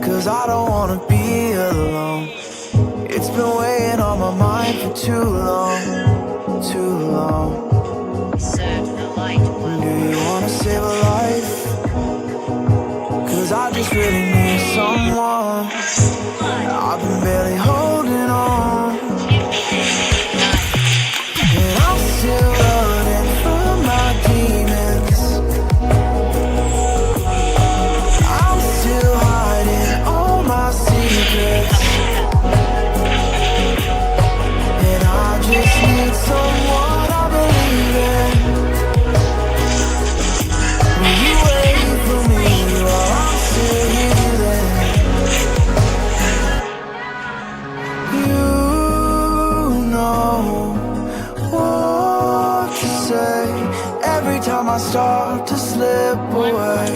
Cause I don't wanna be alone. It's been weighing on my mind for too long, too long. Do you wanna save a life? Cause I just really need someone. I've been barely holding on, and I'm still running from my demons. I'm still hiding all my secrets, and I just need someone I believe in. Will you wait for me while I'm still healing? You know what to say every time I start to slip away,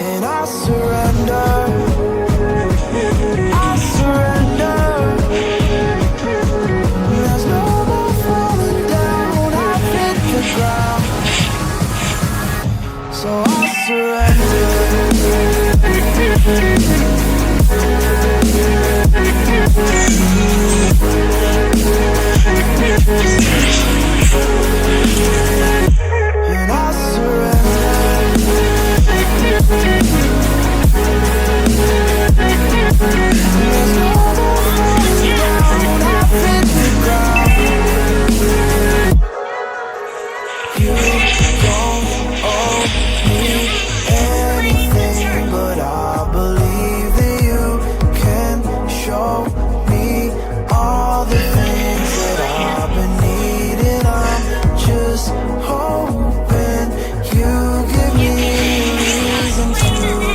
and I surrender, I surrender. There's no more falling down, I've hit the ground, so I surrender. And I surrender. There's no more falling down, I've hit the ground. You don't owe me anything, but I believe that you can show me all the things that I've been needing. I'm just hoping you give me a reason to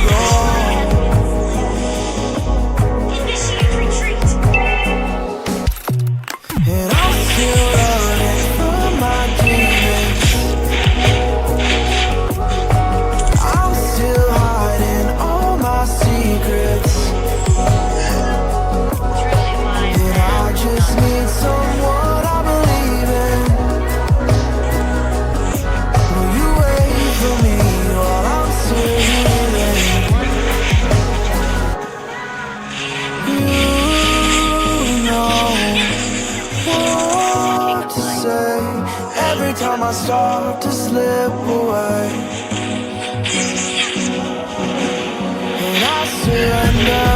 go. And I'm still running from my demons. I'm still hiding all my secrets, and I just need someone I believe in. Will you wait for me while I'm still healing? You know what to say every time I start to slip away, and I surrender,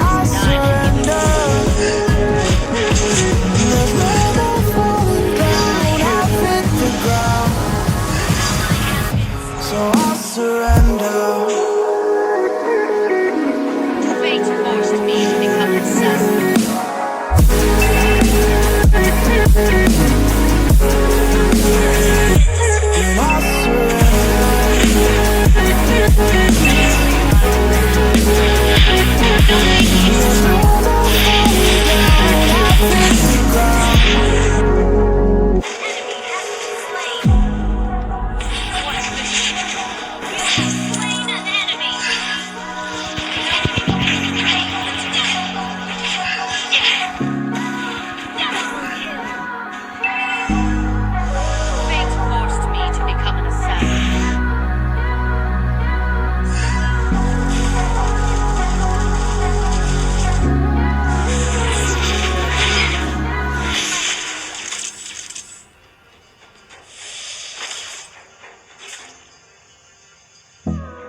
I surrender. There's no more falling down, I've hit the ground, so I surrender. Fate forced me to become obsessed. And I surrender. There's no more falling down, I've hit the ground. Enemy has been slain. What is this? You have slain an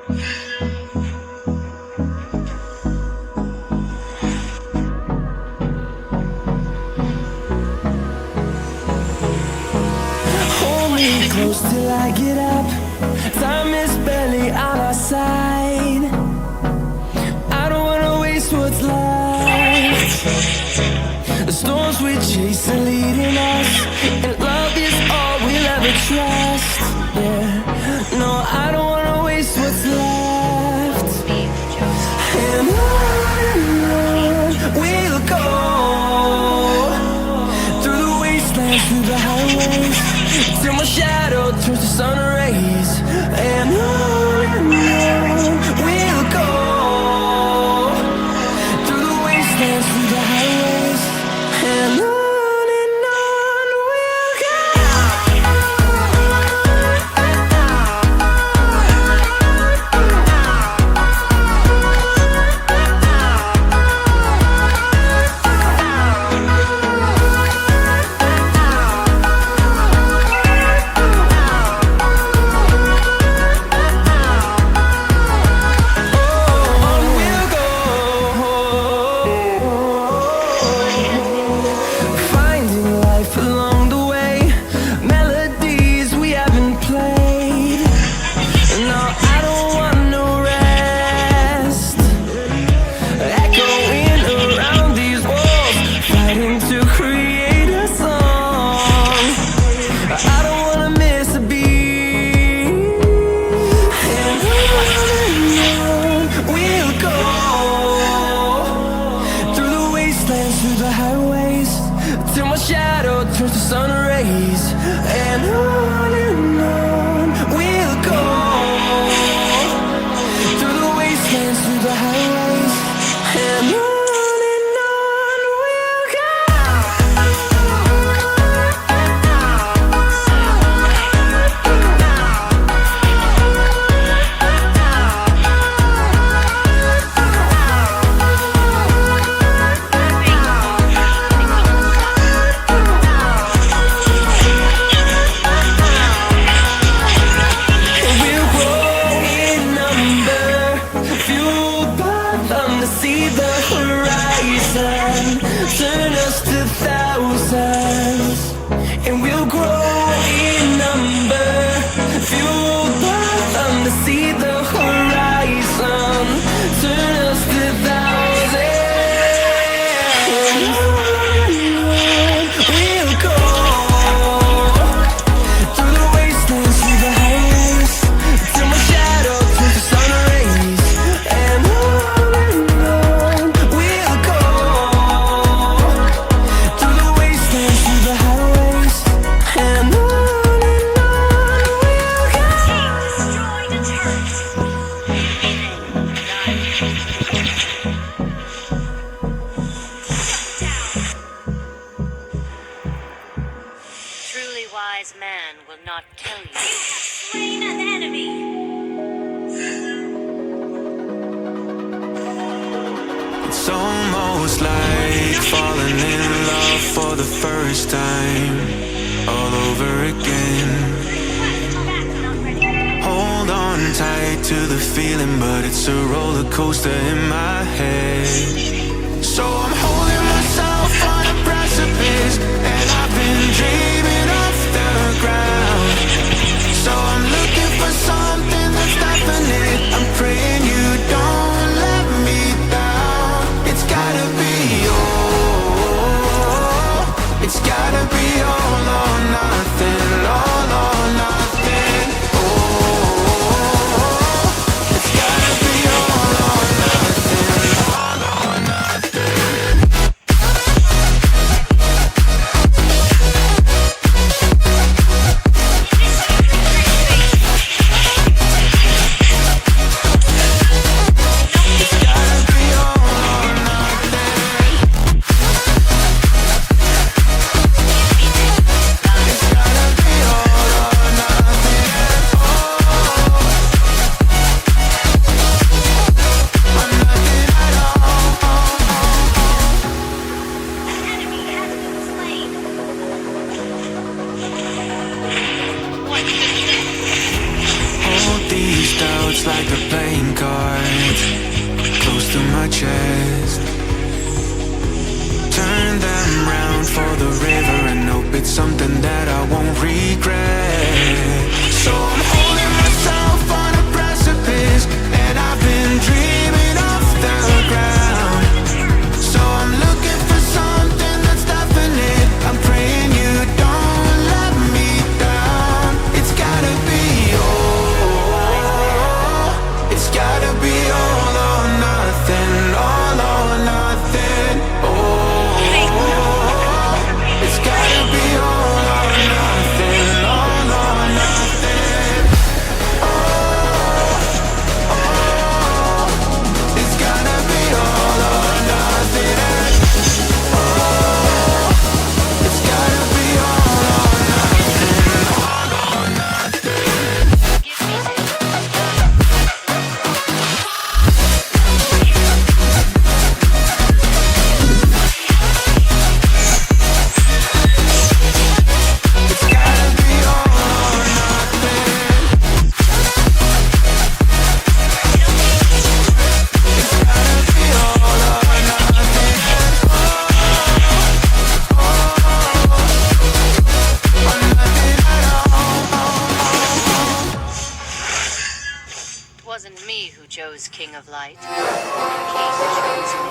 Hold me close till I get up. Time is barely on our side. I don't wanna waste what's left. The storms we chase are leading us, and love is all we'll ever trust. Yeah, no, I don't wanna waste what's left. And on we'll go, through the wastelands, through the highways, till my shadow turns to sun rays. And on we'll go, through the wastelands, through the highways, and on we'll go. Till my shadow turns to sun rays. And on we'll go, through the wastelands, through the highways, and on we'll go. See the horizon, turn us to thousands, and we'll grow in number, fueled by them to see the horizon, turn us to thousands, and we'll go, through the wastelands, through the highways, till my shadow turns to sun rays, and wise man will not kill you. You have slain an enemy! It's almost like falling in love for the first time, all over again. Hold on tight to the feeling, but it's a roller coaster in my head. So I'm holding myself on a precipice, and I've been dreaming off the ground. So I'm looking for something that's definite. I'm praying you don't let me down. It's gotta be all. It's gotta be all or nothing. All or nothing. Oh, it's gotta be all or nothing. All or nothing. just like the playing cards, close to my chest. Turn them round for the river and hope it's something that I won't regret. So I'm holding myself on a precipice, and I've been dreaming off the ground. So I'm looking for something that's definite. I'm praying you don't let me down. It's gotta be all. It's gotta be all or nothing. All or nothing. Oh, it's gotta be all or nothing. All or nothing. Oh, it's gotta be all or nothing. Oh, it's gotta be all or nothing. All or nothing. It's gotta be all or nothing. It's gotta be all or nothing. Or nothing at all. It wasn't me who chose King of Light. The king chose me.